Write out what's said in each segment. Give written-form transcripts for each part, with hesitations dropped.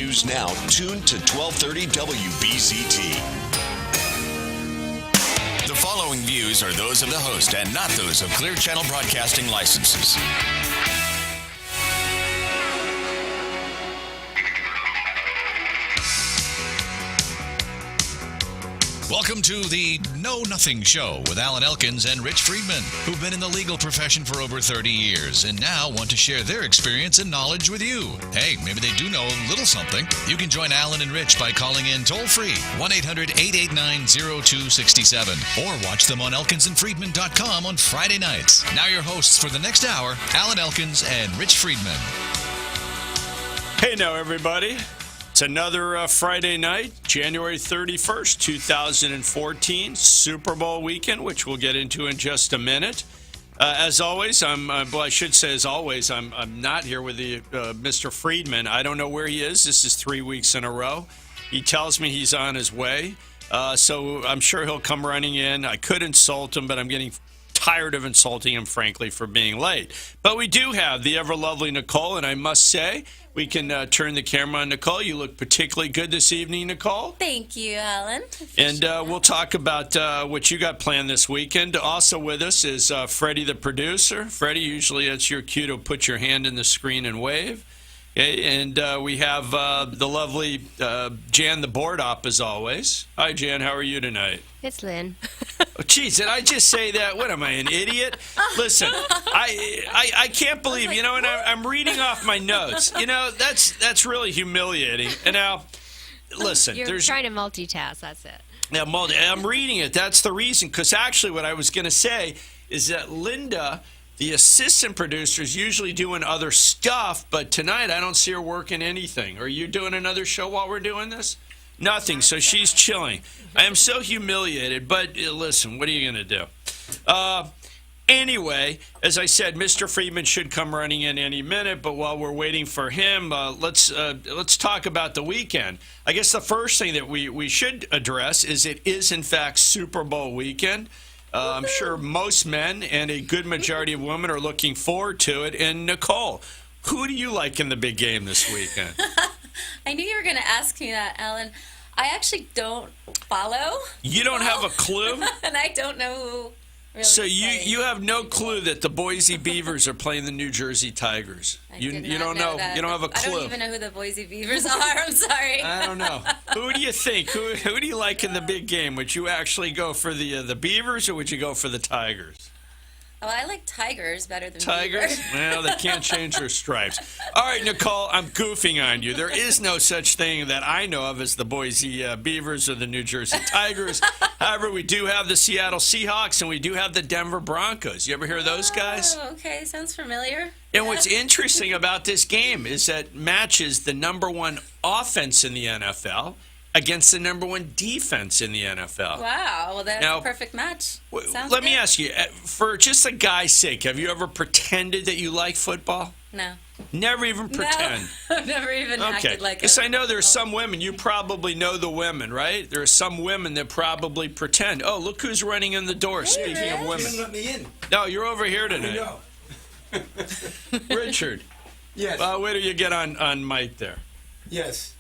news now, tune to 1230 WBZT. The following views are those of the host and not those of Clear Channel Broadcasting licenses. Welcome to the Know Nothing Show with Alan Elkins and Rich Friedman, who've been in the legal profession for over 30 years and now want to share their experience and knowledge with you. Hey, maybe they do know a little something. You can join Alan and Rich by calling in toll-free 1-800-889-0267 or watch them on elkinsandfriedman.com on Friday nights. Now your hosts for the next hour, Alan Elkins and Rich Friedman. Hey now, everybody. It's another Friday night, January 31st, 2014, Super Bowl weekend, which we'll get into in just a minute. As always, I'm not here with Mr. Friedman. I don't know where he is. This is 3 weeks in a row. He tells me he's on his way, so I'm sure he'll come running in. I could insult him, but I'm getting tired of insulting him, frankly, for being late. But we do have the ever-lovely Nicole, and I must say, we can turn the camera on Nicole. You look particularly good this evening, Nicole. Thank you, Alan. And we'll talk about what you got planned this weekend. Also with us is Freddie, the producer. Freddie, usually it's your cue to put your hand in the screen and wave. Okay, and we have the lovely Jan, the board op, as always. Hi, Jan. How are you tonight? It's Lynn. Oh, geez, did I just say that? What am I, an idiot? Listen, I can't believe, and I'm reading off my notes. That's really humiliating. And now, listen. You're trying to multitask, that's it. Now, I'm reading it. That's the reason. Because actually what I was going to say is that Linda, the assistant producer, is usually doing other stuff, but tonight I don't see her working anything. Are you doing another show while we're doing this? Nothing, so she's chilling. I am so humiliated, but listen, what are you going to do? Anyway, as I said, Mr. Friedman should come running in any minute, but while we're waiting for him, let's talk about the weekend. I guess the first thing that we should address is it is, in fact, Super Bowl weekend. I'm sure most men and a good majority of women are looking forward to it. And Nicole, who do you like in the big game this weekend? I knew you were going to ask me that, Alan. I actually don't follow. You don't have a clue? And I don't know who really. So you have no clue that the Boise Beavers are playing the New Jersey Tigers. You don't know. That. You don't have a clue. I don't even know who the Boise Beavers are. I'm sorry. I don't know. Who do you think? Who do you like in the big game? Would you actually go for the Beavers or would you go for the Tigers? Oh, I like Tigers better than Tigers? Beavers. Well, they can't change their stripes. All right, Nicole, I'm goofing on you. There is no such thing that I know of as the Boise Beavers or the New Jersey Tigers. However, we do have the Seattle Seahawks and we do have the Denver Broncos. You ever hear of those guys? Oh, okay. Sounds familiar. And what's interesting about this game is that matches the number one offense in the NFL against the number one defense in the NFL. Wow. Well, that's a perfect match. Let me ask you, for just a guy's sake, have you ever pretended that you like football? No. Never even pretend? No, I've never even acted like it. Because I know there are some women, you probably know the women, right? There are some women that probably pretend. Oh, look who's running in the door, speaking of women. You didn't let me in. No, you're over here tonight. I know. Richard. Yes. Wait till you get on mic there. Yes.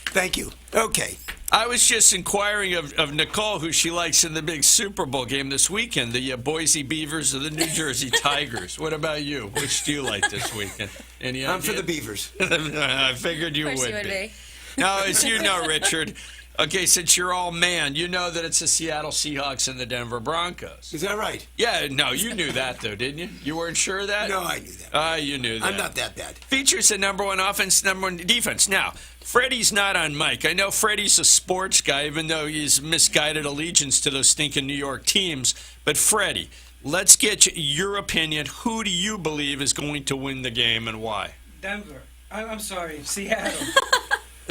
Thank you. Okay. I was just inquiring of Nicole who she likes in the big Super Bowl game this weekend, the Boise Beavers or the New Jersey Tigers. What about you? Which do you like this weekend? Any I'm idea? for the Beavers. I figured you Of course would you would be. Now, as you know, Richard, okay, since you're all man, you know that it's the Seattle Seahawks and the Denver Broncos. Is that right? Yeah, no, you knew that, though, didn't you? You weren't sure of that? No, I knew that. You knew that. I'm not that bad. Features the number one offense, number one defense. Now, Freddie's not on mic. I know Freddie's a sports guy, even though he's misguided allegiance to those stinking New York teams. But Freddie, let's get your opinion. Who do you believe is going to win the game and why? Denver. I'm sorry, Seattle.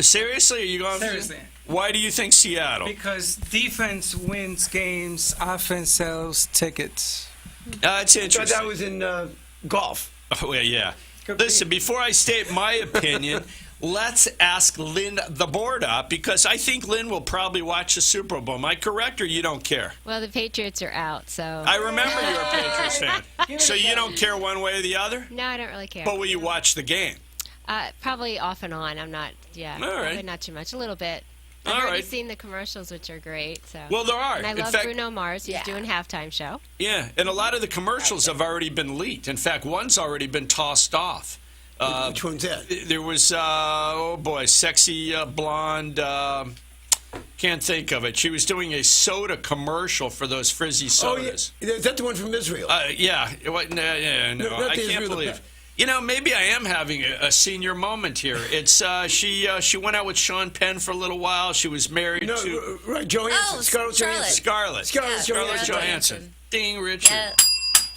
Seriously? Are you going? Seriously. Why do you think Seattle? Because defense wins games, offense sells tickets. It's I thought interesting. that was in golf. Oh, yeah. Could Listen, be. before I state my opinion, let's ask Lynn, the board op, because I think Lynn will probably watch the Super Bowl. Am I correct, or you don't care? Well, the Patriots are out, so. I remember you're a Patriots fan. So you don't care one way or the other? No, I don't really care. But will you watch the game? Probably off and on. I'm not. Yeah. All right. Probably not too much. A little bit. All I've already right. seen the commercials, which are great. So. Well, there are. And I In love fact- Bruno Mars. He's Yeah. doing halftime show. Yeah, and a lot of the commercials have already been leaked. In fact, one's already been tossed off. Which one's that? There was, oh boy, sexy blonde. Can't think of it. She was doing a soda commercial for those frizzy Oh, yeah. sodas. Is that the one from Israel? Yeah. No, No, not I the can't Israel believe. Pep. You know, maybe I am having a senior moment here. It's she went out with Sean Penn for a little while. She was married no, to right, Johansson. Oh, Scarlett Johansson. Scarlett. Scarlett Scarlett Johansson. Johansson. Ding, Richard. Yeah.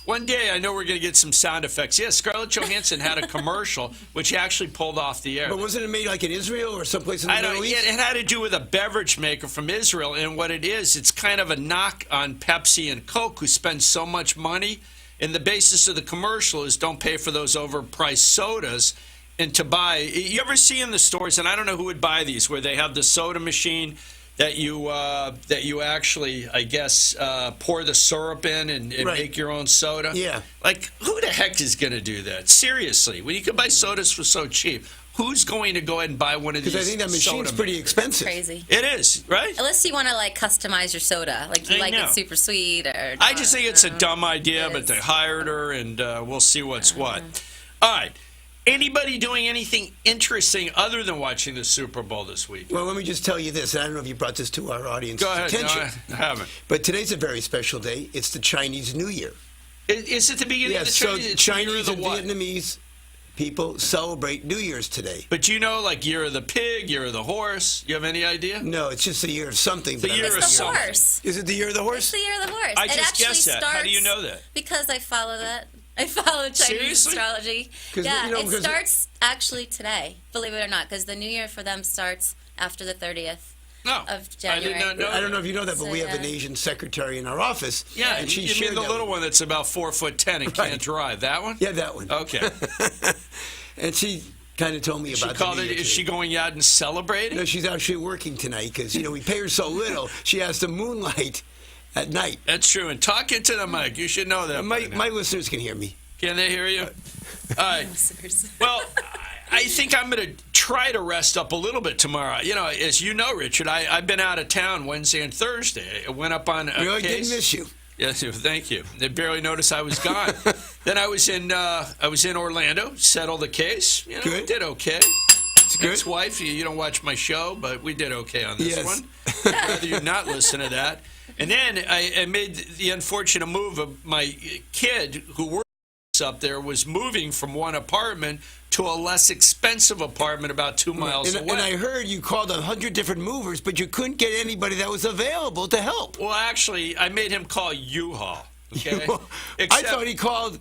One day, I know we're going to get some sound effects. Yes, Scarlett Johansson had a commercial which actually pulled off the air. But wasn't it made like in Israel or someplace in the I don't. Middle It East? had to do with a beverage maker from Israel, and what it is, it's kind of a knock on Pepsi and Coke, who spend so much money. And the basis of the commercial is don't pay for those overpriced sodas, and to buy. You ever see in the stores, and I don't know who would buy these, where they have the soda machine that you actually, I guess, pour the syrup in and Right. make your own soda. Yeah. Like, who the heck is going to do that? Seriously, when you can buy sodas for so cheap, who's going to go ahead and buy one of these? Because I think that machine's soda pretty makers? expensive. Crazy. It is, right? Unless you want to like customize your soda, like you I like know. it super sweet or. I just think it's a dumb idea, It but is. they hired her, and we'll see what's what. All right. Anybody doing anything interesting other than watching the Super Bowl this week? Well, let me just tell you this. and I don't know if you brought this to our audience's Go ahead. No, attention. I haven't. But today's a very special day. It's the Chinese New Year. Is it the beginning of Yes, the so Chinese? It's the year of Chinese the and what? Vietnamese people celebrate New Year's today. But you know, like year of the pig, year of the horse. You have any idea? No, it's just the year of something. The but I'm year not of It's the something. horse. Is it the year of the It's horse? the year of the horse. I It just actually guessed that. How do you know that? Because I follow that. I follow Chinese Seriously? astrology. 'Cause, Yeah, you know, it because- starts actually today, believe it or not, because the new year for them starts after the 30th. No, Of I did January. not know. I don't know if you know that, but So, we have yeah. an Asian secretary in our office. Yeah, and she you shared mean the that little with- one that's about 4'10" and Right. can't drive? That one? Yeah, that one. Okay. And she kind of told me She about called the it. New Year Is she today. going out and celebrating? No, she's actually working tonight because, we pay her so little. She has to moonlight at night. That's true. And talk into the mic. You should know that. by now. My listeners can hear me. Can they hear you? All right. Well, I think I'm going to try to rest up a little bit tomorrow. As you know, Richard, I've been out of town Wednesday and Thursday. I went up on a Really case. didn't miss you. Yes, thank you. They barely noticed I was gone. Then I was in Orlando, settled the case. Good. Did okay. It's good. Ex-wife, you don't watch my show, but we did okay on this Yes. one. I'd rather you not listen to that. And then I made the unfortunate move of my kid who works up there was moving from one apartment to a less expensive apartment about 2 miles And away. I heard you called 100 different movers, but you couldn't get anybody that was available to help. Well, actually, I made him call U-Haul. Okay? I Except- thought he called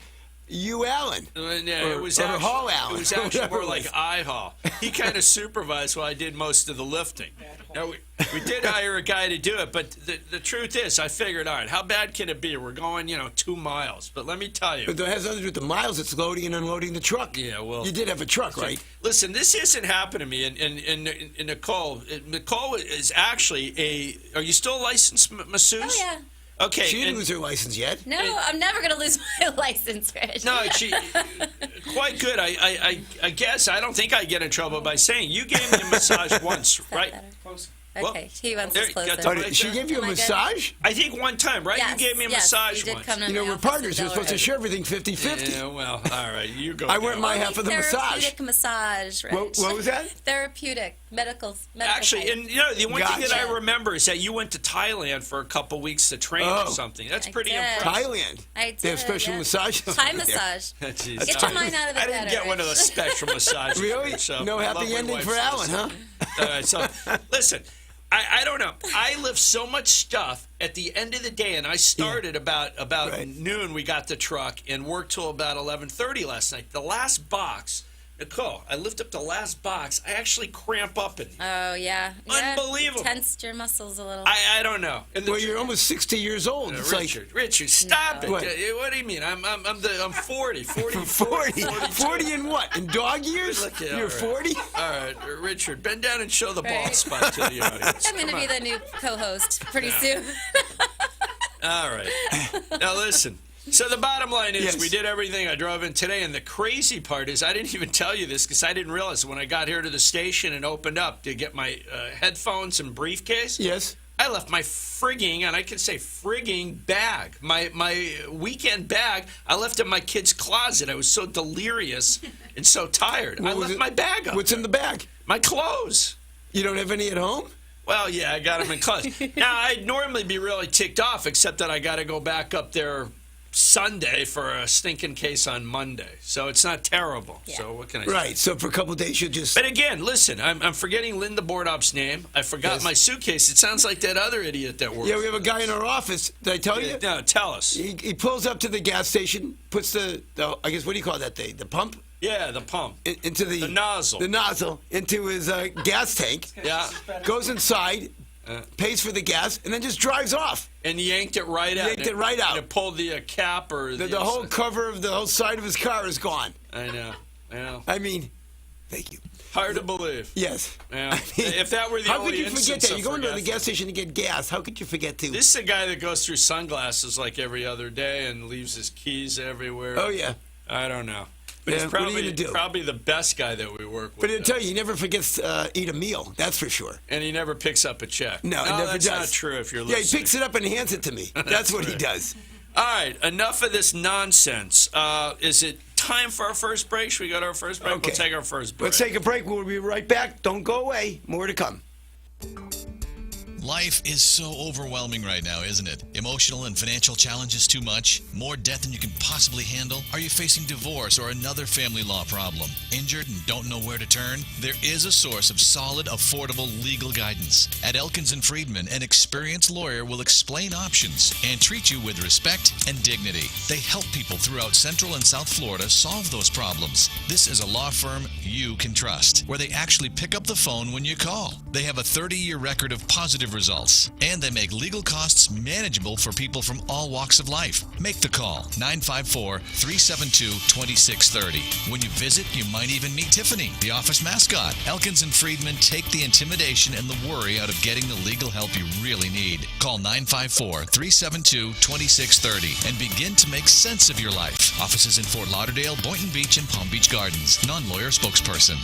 you, Allen. Yeah, it was or actually, Hall Allen, It was actually whatever more it like was. I-Haul. He kind of supervised while I did most of the lifting. Now, we did hire a guy to do it, but the truth is, I figured, all right, how bad can it be? We're going, 2 miles. But let me tell you. But that has nothing to do with the miles. It's loading and unloading the truck. Yeah, well- You did have a truck, right? Listen, this isn't happening to me. And Nicole, Nicole is actually are you still a licensed masseuse? Oh, yeah. Okay. She didn't and- lose her license yet. No, I'm never going to lose my license, Rich. No, she quite good. I guess I don't think I get in trouble by saying you gave me a massage once, right? Better. Well, Okay, he wants there us you closer. got the Oh, right did she there. give you a Oh my massage? I think one time, right? Yes, You gave me a yes, massage you did once. come to You know, my we're office in partners. We're supposed to Delaware. share everything 50-50. Yeah, well, all right. You go. I went go. my half of the massage. Therapeutic massage, Rich. What was that? Therapeutic, medical Actually, type. and the one thing that Gotcha. I remember is that you went to Thailand for a couple weeks to train or Oh. something. That's I pretty did. impressive. Thailand. I did, They have special yeah. massages. Thai over there. massage. Jeez, Get your mind out of the I didn't gutter, get one of Rich. those special massages. Really? So No my happy lovely ending wife for says Alan, so. huh? All right, so listen, I don't know. I lift so much stuff at the end of the day, and I started about Right. noon. We got the truck and worked till about 11:30 last night. The last box, Nicole, I lift up the last box. I actually cramp up in. Oh, yeah. Yeah. Unbelievable. Tensed your muscles a little. I don't know. And the Well, you're almost 60 years old. It's Richard, stop it. What? What do you mean? I'm 40, 40, 40. 42. 40 in what? In dog years? Look, yeah, You're all right. 40? All right, Richard, bend down and show the bald Right. spot to the audience. I'm going to Come be on. the new co-host pretty soon. All right. Now listen, So the bottom line is Yes. we did everything. I drove in today, and the crazy part is I didn't even tell you this because I didn't realize when I got here to the station and opened up to get my headphones and briefcase, Yes. I left my frigging, and I can say frigging bag, my weekend bag, I left in my kid's closet. I was so delirious and so tired. I left my bag up. What's in the bag? My clothes. You don't have any at home? Well, yeah, I got them in clothes. Now, I'd normally be really ticked off, except that I got to go back up there Sunday for a stinking case on Monday. So it's not terrible. Yeah. So what can I say? Right. So for a couple of days, you'll just. But again, listen, I'm forgetting Linda Bordop's name. I forgot Yes. my suitcase. It sounds like that other idiot that works. Yeah, we have a guy in our office. Did I tell you? No, tell us. He pulls up to the gas station, puts the I guess, what do you call that thing? The pump? Yeah, the pump. Into the nozzle. The nozzle into his gas tank. Yeah. Goes inside, pays for the gas, and then just drives off. And yanked it right out. Yanked it right out. And it pulled the cap or The whole cover of the whole side of his car is gone. I know. I mean, thank you. Hard to believe. Yes. Yeah. I mean, If that were the how only could you forget instance that? of You go into the forgetful- gas station to get gas. How could you forget to? This is a guy that goes through sunglasses like every other day and leaves his keys everywhere. Oh yeah. I don't know. But Yeah, he's what are you gonna do? probably the best guy that we work with. But I'll tell you, he never forgets to eat a meal. That's for sure. And he never picks up a check. No, he never that's does. not true if you're Yeah, listening. he picks it up and hands it to me. That's what he right. does. All right, enough of this nonsense. Is it time for our first break? Should we go to our first break? Okay. We'll take our first break. Let's take a break. We'll be right back. Don't go away. More to come. Life is so overwhelming right now, isn't it? Emotional and financial challenges too much? More debt than you can possibly handle? Are you facing divorce or another family law problem? Injured and don't know where to turn? There is a source of solid, affordable legal guidance. At Elkins & Friedman, an experienced lawyer will explain options and treat you with respect and dignity. They help people throughout Central and South Florida solve those problems. This is a law firm you can trust, where they actually pick up the phone when you call. They have a 30-year record of positive results, and they make legal costs manageable for people from all walks of life. Make the call, 954-372-2630. When you visit, you might even meet Tiffany, the office mascot. Elkins & Friedman take the intimidation and the worry out of getting the legal help you really need. Call 954-372-2630 and begin to make sense of your life. Offices in Fort Lauderdale, Boynton Beach, and Palm Beach Gardens. Non-lawyer spokesperson.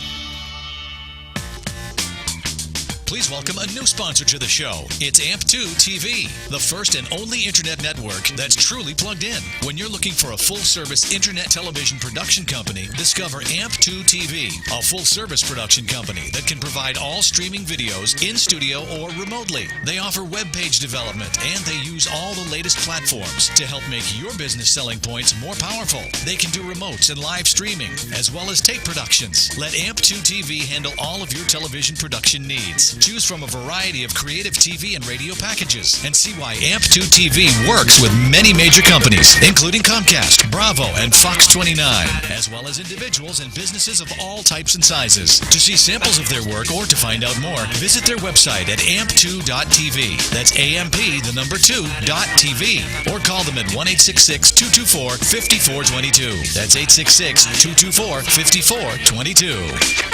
Please welcome a new sponsor to the show. It's AMP2 TV, the first and only internet network that's truly plugged in. When you're looking for a full-service internet television production company, discover AMP2 TV, a full-service production company that can provide all streaming videos in studio or remotely. They offer web page development, and they use all the latest platforms to help make your business selling points more powerful. They can do remotes and live streaming, as well as tape productions. Let AMP2 TV handle all of your television production needs. Choose from a variety of creative TV and radio packages and see why AMP2 TV works with many major companies, including Comcast, Bravo, and Fox 29, as well as individuals and businesses of all types and sizes. To see samples of their work or to find out more, visit their website at amp2.tv. That's AMP2.tv. Or call them at 1-866-224-5422. That's 866-224-5422.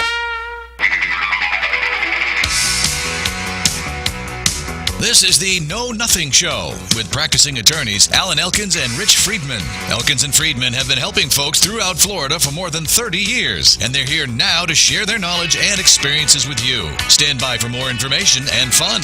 This is the Know Nothing Show with practicing attorneys Alan Elkins and Rich Friedman. Elkins and Friedman have been helping folks throughout Florida for more than 30 years, and they're here now to share their knowledge and experiences with you. Stand by for more information and fun.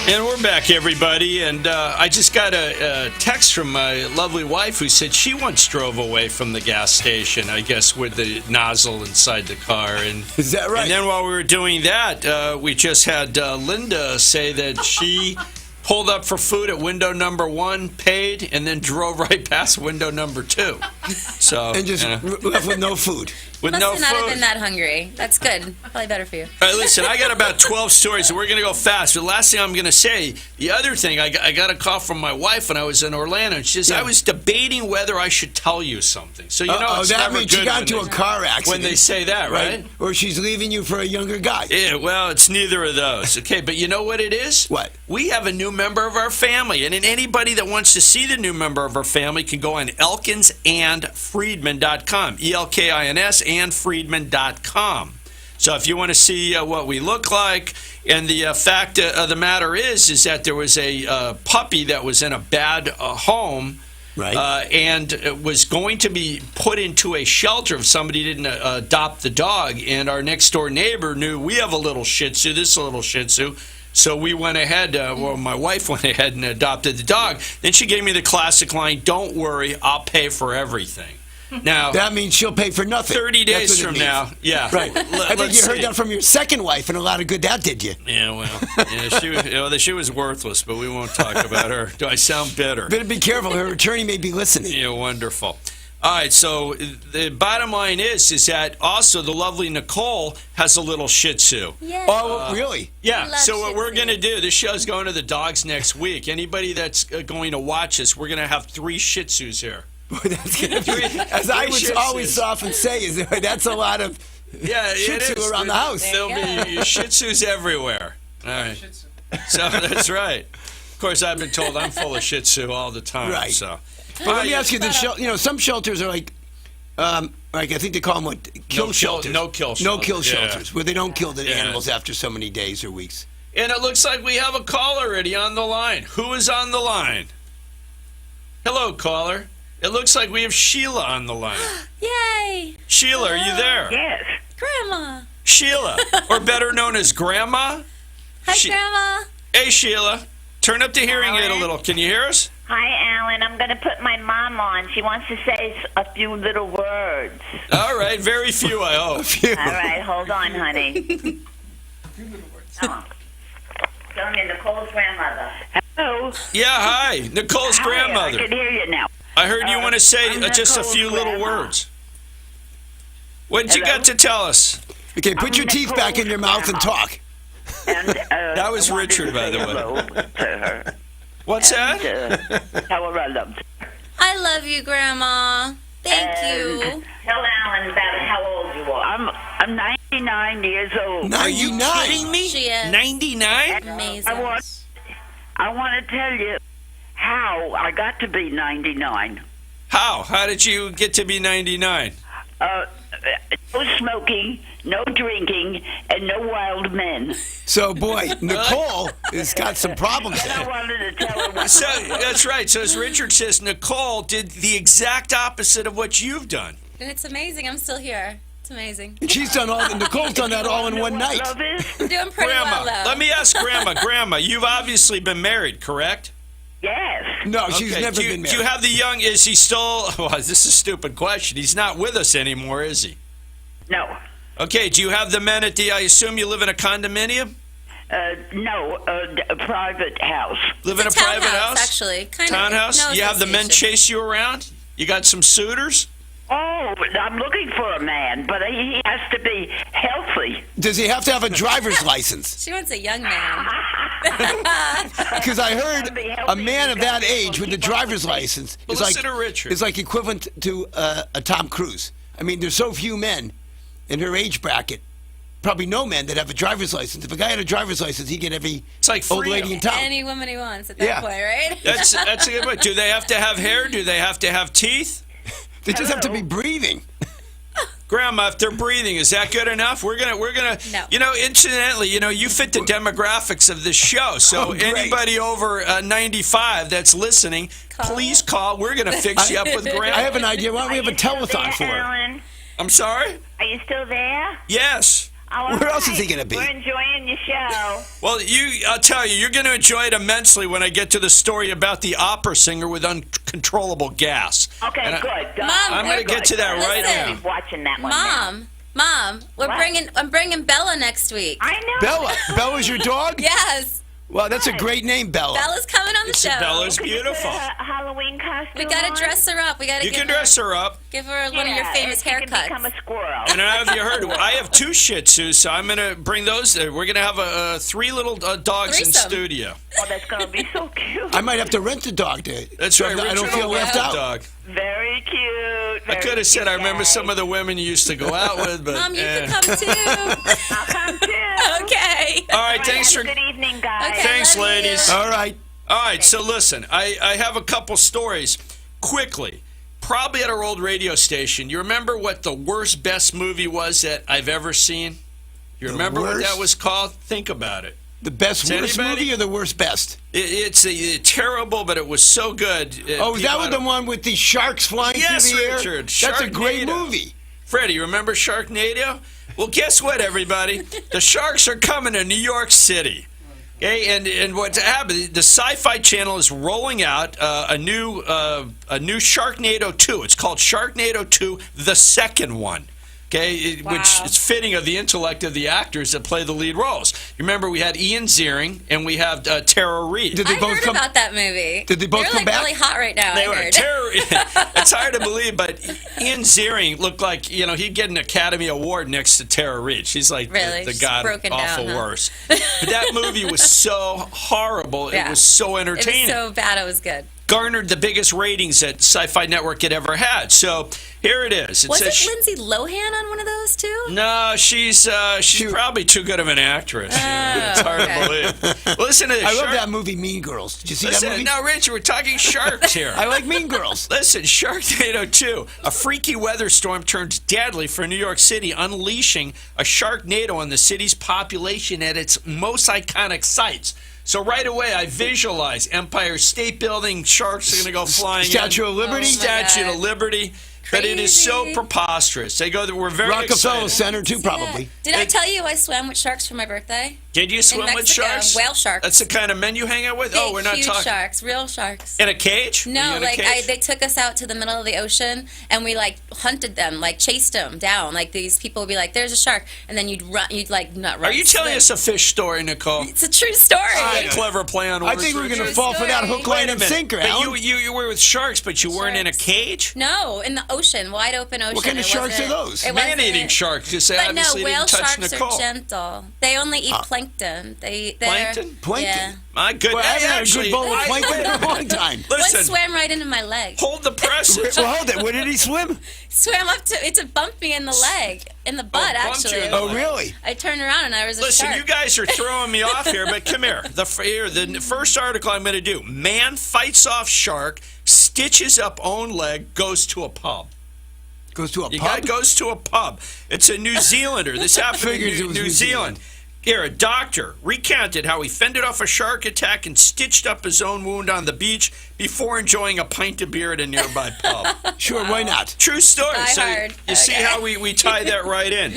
And we're back, everybody. And I just got a text from my lovely wife who said she once drove away from the gas station, I guess, with the nozzle inside the car. And Is that right? And then while we were doing that, we just had Linda say that she pulled up for food at window number 1, paid, and then drove right past window number 2. So And just left with no food. with Must no not have food. been that hungry. That's good. Probably better for you. All right, listen, I got about 12 stories, and we're going to go fast. But the last thing I'm going to say, the other thing, I got a call from my wife when I was in Orlando, and she says, I was debating whether I should tell you something. So, you know, it's that never means good she got when into a they- car accident. when they say that, right? Or she's leaving you for a younger guy. Yeah, well, it's neither of those. Okay, but you know what it is? What? We have a new member of our family, and anybody that wants to see the new member of our family can go on elkinsandfriedman.com, ELKINS and Friedman.com. So if you want to see what we look like, and the fact of the matter is that there was a puppy that was in a bad home, Right. and it was going to be put into a shelter if somebody didn't adopt the dog. And our next door neighbor knew we have a little Shih Tzu, this little Shih Tzu. So we went ahead, my wife went ahead and adopted the dog. Then she gave me the classic line, "Don't worry, I'll pay for everything." Now, That means she'll pay for nothing. 30 That's days what it from means. now, yeah. Right. I think you heard that from your second wife, and a lot of good that did you. Yeah, well, she was worthless, but we won't talk about her. Do I sound bitter? Better be careful. Her attorney may be listening. Yeah, wonderful. All right, so the bottom line is that also the lovely Nicole has a little Shih Tzu. Yes. Oh, really? Yeah, love so what Shih we're Tzu. going to do, this show's going to the dogs next week. Anybody that's going to watch us, we're going to have 3 Shih Tzus here. That's gonna be, as I would Shih always Tzus. often say, is that's a lot of Yeah, Shih it Tzu is. around the house. There you There'll be Shih Tzus everywhere. All right. So that's right. Of course, I've been told I'm full of Shih Tzu all the time. Right. So. Well, let me ask you this: some shelters are like I think they call them kill shelters. no-kill No-kill shelters, yeah. shelters, where they don't kill the Yeah. animals after so many days or weeks. And it looks like we have a caller already on the line. Who is on the line? Hello, caller. It looks like we have Sheila on the line. Yay! Sheila, are you there? Yes. Grandma. Sheila, or better known as Grandma. Hi, She- Grandma. Hey, Sheila. Turn up the hearing aid a little. Can you hear us? Hi, Alan. I'm going to put my mom on. She wants to say a few little words. All right, very few, I hope. All right, hold on, honey. Oh. Tell me Nicole's grandmother. Hello. Yeah, hi. Nicole's Hi, grandmother. I can hear you now. I heard you want to say I'm just a Nicole's few little grandma. words. What you Hello? got to tell us? Okay, put I'm your teeth back in your mouth and Nicole's talk. And, That was I wanted Richard, to by say the way. hello to her. What's that? And, tell her I loved her. I love you, Grandma. Thank you. And tell Alan about how old you are. I'm 99 years old. Are you 99. kidding me? She is 99? amazing. I want to tell you how I got to be 99. How? How did you get to be 99? No smoking, no drinking, and no wild men. So, boy, Nicole has got some problems And I there. wanted to tell her what So that's right. So as Richard says, Nicole did the exact opposite of what you've done. And it's amazing. I'm still here. It's amazing. And she's done Nicole's done that all in one night. love is. I'm doing pretty Grandma, well, though. let me ask Grandma, you've obviously been married, correct? Yes. No, she's Okay, never do you, been do you married. have the young, is he still, well, this is a stupid question. He's not with us anymore, is he? No. Okay, do you have the men at I assume you live in a condominium? No. A private house. Live in a It's a private townhouse, house? actually. Kind Townhouse? of. No You have the men association. chase you around? You got some suitors? Oh, but I'm looking for a man, but he has to be healthy. Does he have to have a driver's license? She wants a young man. Because I heard a man of that age with a driver's license Well, is like listen to Richard. is like equivalent to a Tom Cruise. I mean, there's so few men in her age bracket. Probably no men that have a driver's license. If a guy had a driver's license, he'd get every It's like old freedom. lady in town. Any woman he wants at that Yeah. point, right? That's a good point. Do they have to have hair? Do they have to have teeth? They just have to be breathing. Grandma, if they're breathing, is that good enough? We're gonna No. incidentally, you fit the demographics of this show. So Oh, great. anybody over 95 that's listening, Call. please call. We're gonna fix you up with Grandma. I have an idea. Why don't we have a telethon for her? Alan, I'm sorry? are you still there? Yes. Oh, Where else is okay. he gonna be? We're enjoying your show. Well, I'll tell you, you're going to enjoy it immensely when I get to the story about the opera singer with uncontrollable gas. Okay, And good. Mom, I'm going to get to that right Listen. now. Watching that one now. Mom, I'm bringing Bella next week. I know. Bella. Bella's your dog? Yes, Well, that's a great name, Bella. Bella's coming on the show. Bella's Could you put beautiful. a Halloween costume We gotta on? dress her up. We gotta You give can dress her up. give her one of your Yeah, famous and she can become haircuts. a squirrel. And have you heard? I have 2 Shih Tzus, so I'm going to bring those. We're going to have 3 little dogs in Threesome. studio. Oh, that's going to be so cute. I might have to rent a dog to. That's so right. I don't Richard feel will left have out. a dog. Very cute. I could have said I remember some of the women you used to go out with, but Mom, you eh. can come too. I'll come too. Okay. All right, thanks for Good evening, guys. Okay. thanks, love you. ladies. All right. All right, so listen, I have a couple stories quickly. Probably at our old radio station. You remember what the worst, best movie was that I've ever seen? You remember what worst? that was called? Think about it. The best Does worst anybody? movie or the worst best? It's terrible, but it was so good. Oh, is that was the one with the sharks flying Yes, through the air? Richard, That's a great Sharknado. movie. Freddie, you remember Sharknado? Well, guess what, everybody? The sharks are coming to New York City. Okay, and what's happening? The Sci-Fi Channel is rolling out a new Sharknado 2. It's called Sharknado 2, the second one. Okay, which Wow. is fitting of the intellect of the actors that play the lead roles. You remember we had Ian Ziering and we have Tara Reid. Did they I both heard come? about that movie. Did they both They're come like back? really hot right now. They I were heard. It's hard to believe, but Ian Ziering looked like he'd get an Academy Award next to Tara Reid. She's like Really? the She's god broken awful down, huh? worst. But that movie was so horrible. Yeah. It was so It entertaining. was so bad. It was good. Garnered the biggest ratings that Sci-Fi Network had ever had. So here it is. Was says it Lindsay Lohan on one of those too? No, she's probably too good of an actress. It's hard okay. to believe. Listen to this. I love that movie, Mean Girls. Did you see that Listen, movie? no, Rich, we're talking sharks here. I like Mean Girls. Listen, Sharknado 2. A freaky weather storm turns deadly for New York City, unleashing a Sharknado on the city's population at its most iconic sites. So right away, I visualize Empire State Building, sharks are going to go flying in. Statue of Liberty. Oh, my Statue God. of Liberty. But it is so Crazy. preposterous. They go, we're very Rockefeller excited. Center, too, probably. Did I tell you I swam with sharks for my birthday? Did you swim with Mexico, sharks? whale sharks. That's the kind of men you hang out with? Big, oh, we're not huge talking. sharks, real sharks. In a cage? Were you No, in a like cage? they took us out to the middle of the ocean and we like hunted them, like chased them down. Like these people would be like, "There's a shark," and then you'd run, you'd like not run. Are you telling swim. us a fish story, Nicole? It's a true story. Clever play on I words. think we're going to Richard. fall for that story. hook, line, Wait a and minute. sinker, But Alan. you were with sharks, but you weren't in a Sharks. cage? No, in the ocean, wide open ocean. What kind of It sharks wasn't- are those? it wasn't- Man-eating sharks. Because they But no, obviously whale didn't touch sharks Nicole. are gentle. They only eat plankton. They're Plankton? Plankton? Yeah. My goodness. Well, I haven't had a Actually, good bowl of plankton in a long time. One Listen, swam right into my leg. hold the presses. Well, hold it. Where did he swim? Swam up to it bumped me in the leg, in the butt bumped you actually. in the Oh, really? I turned around and I was a Listen, shark. you guys are throwing me off here, but come here. The first article I'm going to do: man fights off shark, stitches up own leg, goes to a pub. Goes to a You pub? guy goes to a pub. It's a New Zealander. This happened in Figures it New, was New New Zealand. Here, a doctor recounted how he fended off a shark attack and stitched up his own wound on the beach before enjoying a pint of beer at a nearby pub. Sure, why not? True story. Die So hard. you see Okay. how we tie that right in.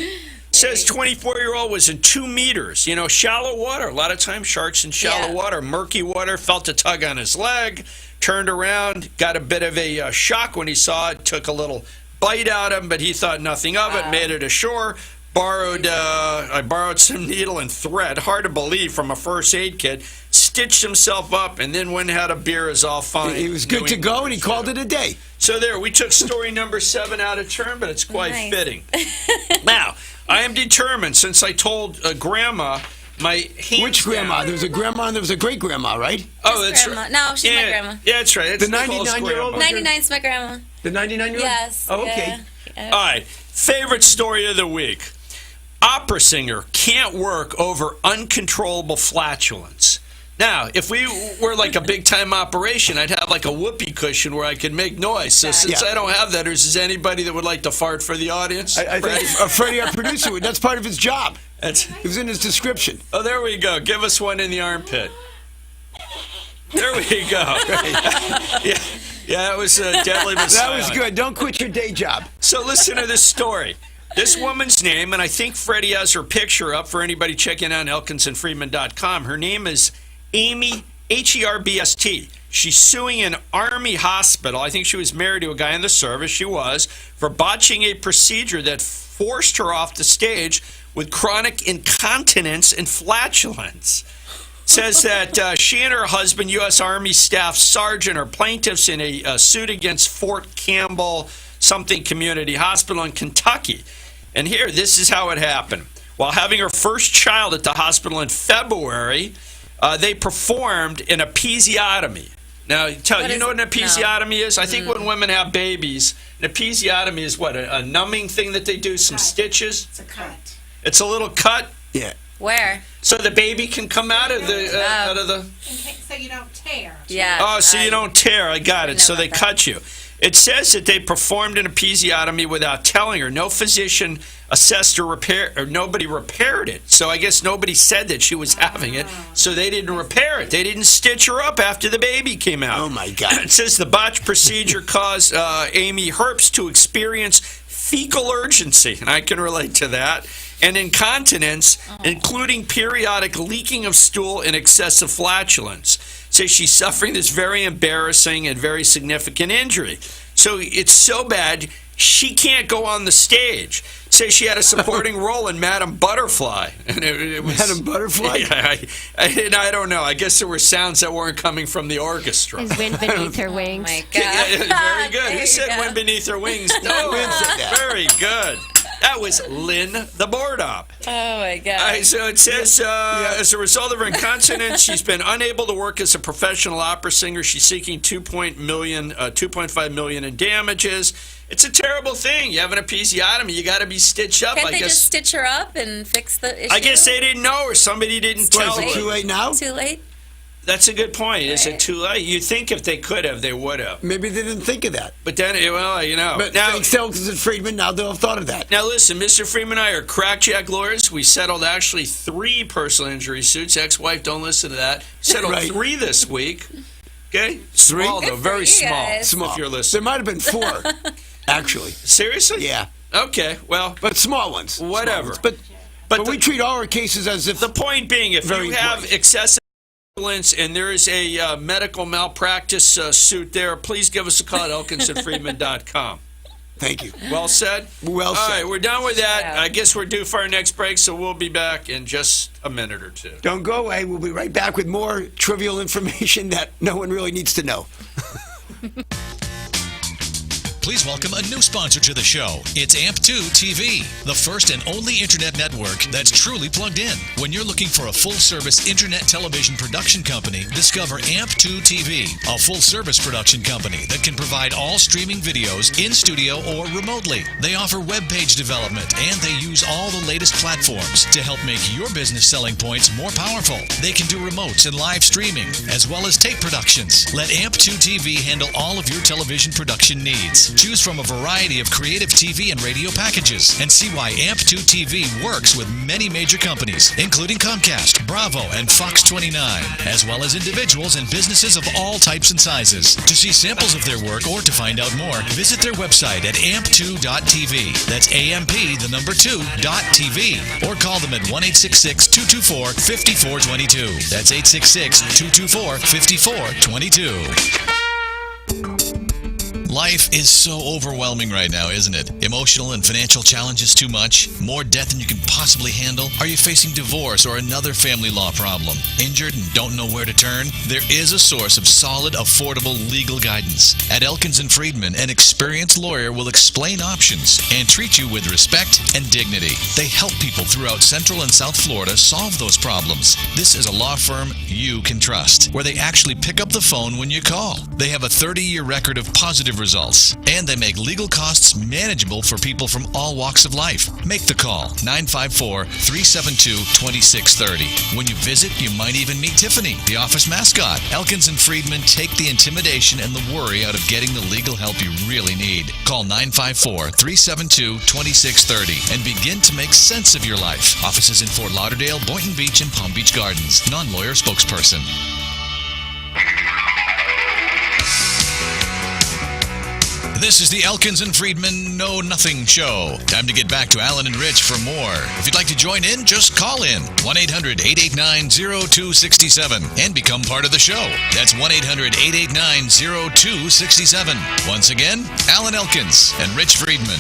Says 24-year-old was in 2 meters. You know, shallow water. A lot of times sharks in shallow Yeah. water, murky water, felt a tug on his leg, turned around, got a bit of a shock when he saw it, took a little bite out of him, but he thought nothing of it, made it ashore. I borrowed some needle and thread, hard to believe, from a first aid kit, stitched himself up, and then went and had a beer is all fine. He was good to go, and he called it a day. So there, we took story number 7 out of turn, but it's quite Nice. fitting. Now, I am determined, since I told Grandma, my hands Which grandma? down- There was a grandma and there was a great grandma, right? Oh, His that's grandma. right. No, she's my grandma. Yeah, that's right. It's The Nicole's 99-year-old? grandma. 99's my grandma. The 99-year-old? Yes. Oh, okay. Yeah. All right, favorite story of the week. Opera singer can't work over uncontrollable flatulence. Now, if we were like a big-time operation, I'd have like a whoopee cushion where I could make noise. So since Yeah. I don't have that, is there anybody that would like to fart for the audience? I think Freddie, our producer, would. That's part of his job. That's, It was in his description. oh, there we go. Give us one in the armpit. There we go. yeah, that was deadly. That was good. Don't quit your day job. So listen to this story. This woman's name, and I think Freddie has her picture up for anybody checking out elkinsandfreeman.com. Her name is Amy, Herbst. She's suing an Army hospital. I think she was married to a guy in the service. She was, for botching a procedure that forced her off the stage with chronic incontinence and flatulence. Says that she and her husband, U.S. Army Staff Sergeant, are plaintiffs in a suit against Fort Campbell something Community Hospital in Kentucky. And here, this is how it happened. While having her first child at the hospital in February, they performed an episiotomy. Now, you know what an episiotomy is? I think when women have babies, an episiotomy is what? A numbing thing that they do, some stitches? It's a cut. It's a little cut, Yeah. Where? so the baby can come out of the... So you don't tear. Yeah. Oh, so you don't tear. I got it. know So they about cut you. It says that they performed an episiotomy without telling her. No physician assessed or repaired, or nobody repaired it. So I guess nobody said that she was having it, so they didn't repair it. They didn't stitch her up after the baby came out. Oh, my God. It says the botched procedure caused Amy Herbst to experience fecal urgency, and I can relate to that, and incontinence, including periodic leaking of stool and excessive flatulence. Says she's suffering this very embarrassing and very significant injury. So it's so bad, she can't go on the stage. Says she had a supporting role in Madame Butterfly. And it was, Madame Butterfly? Yeah, I don't know. I guess there were sounds that weren't coming from the orchestra. Is wind beneath her wings. Oh my God. Yeah, very good. There Who you said go. wind beneath her wings? No, Wynn said that. very good. That was Lynn the board op. Oh my God. All right, so it says, as a result of her incontinence, she's been unable to work as a professional opera singer. She's seeking $2.5 million in damages. It's a terrible thing. You have an episiotomy, you got to be stitched up. Can't I they guess. just stitch her up and fix the issue? I guess they didn't know, or somebody didn't What, tell is it her. too late now? Too late? That's a good point. Is it Right. too late? You'd think if they could have, they would have. Maybe they didn't think of that. But then, well, you know. But now, thanks to Elkins and Friedman, now they'll have thought of that. Now, listen, Mr. Freeman and I are crackjack lawyers. We settled actually 3 personal injury suits. Ex-wife, don't listen to that. Settled Right. 3 this week. Okay? Small, though. Good for Very you small. guys. Small. If you're There listening. might have been 4, actually. Seriously? Yeah. Okay, well, But small ones. Small Whatever. ones. But but we treat all our cases as if the point being, if Very you have important. excessive violence and there is a medical malpractice suit there, please give us a call at elkinsandfriedman.com. Thank you. Well said? Well All said. right, we're done with that. Yeah. I guess we're due for our next break, so we'll be back in just a minute or two. Don't go away. We'll be right back with more trivial information that no one really needs to know. Please welcome a new sponsor to the show. It's AMP2 TV, the first and only internet network that's truly plugged in. When you're looking for a full-service internet television production company, discover AMP2 TV, a full-service production company that can provide all streaming videos in studio or remotely. They offer web page development, and they use all the latest platforms to help make your business selling points more powerful. They can do remotes and live streaming, as well as tape productions. Let AMP2 TV handle all of your television production needs. Choose from a variety of creative TV and radio packages and see why AMP2 TV works with many major companies, including Comcast, Bravo, and Fox 29, as well as individuals and businesses of all types and sizes. To see samples of their work or to find out more, visit their website at amp2.tv. That's AMP2.tv. Or call them at 1-866-224-5422. That's 866-224-5422. Life is so overwhelming right now, isn't it? Emotional and financial challenges too much? More debt than you can possibly handle? Are you facing divorce or another family law problem? Injured and don't know where to turn? There is a source of solid, affordable legal guidance. At Elkins and Friedman, an experienced lawyer will explain options and treat you with respect and dignity. They help people throughout Central and South Florida solve those problems. This is a law firm you can trust, where they actually pick up the phone when you call. They have a 30-year record of positive results, and they make legal costs manageable for people from all walks of life. Make the call, 954-372-2630. When you visit, you might even meet Tiffany, the office mascot. Elkins and Friedman take the intimidation and the worry out of getting the legal help you really need. Call 954-372-2630 and begin to make sense of your life. Offices in Fort Lauderdale, Boynton Beach, and Palm Beach Gardens. Non-lawyer spokesperson. This is the Elkins and Friedman Know Nothing Show. Time to get back to Alan and Rich for more. If you'd like to join in, just call in 1-800-889-0267 and become part of the show. That's 1-800-889-0267. Once again, Alan Elkins and Rich Friedman.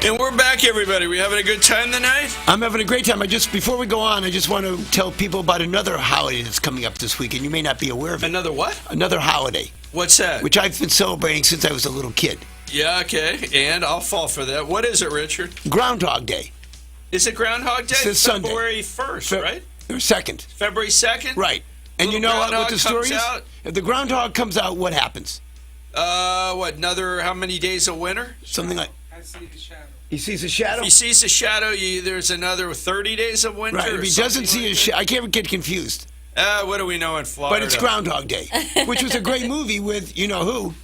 And we're back, everybody. We having a good time tonight? I'm having a great time. Before we go on, I just want to tell people about another holiday that's coming up this week, and you may not be aware of it. Another what? Another holiday, What's that? which I've been celebrating since I was a little kid. Yeah, okay. And I'll fall for that. What is it, Richard? Groundhog Day. Is it Groundhog Day? It's Sunday. February 1st, right? Or 2nd. February 2nd? Right. And you Little know what groundhog the story comes is? out? If the groundhog comes out, what happens? Another how many days of winter? Something like I see the shadow. he sees a shadow. If he sees a shadow, there's another 30 days of winter. Right. If or he doesn't something see a like shadow, I can't get confused. that? What do we know in Florida? But it's Groundhog Day, which was a great movie with you know who.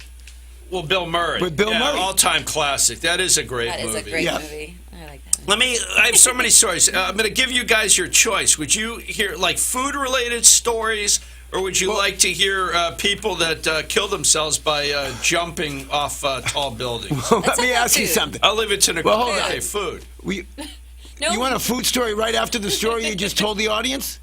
Well, Bill Murray. With Bill Murray. All-time classic. That is a great That movie. is a great Yeah. movie. I like that. I have so many stories. I'm going to give you guys your choice. Would you hear like food-related stories, or would you like to hear people that kill themselves by jumping off tall buildings? Let me ask you food. something. I'll leave it to Nicole. Well, hold on. Okay, food. No, You want a food story right after the story you just told the audience?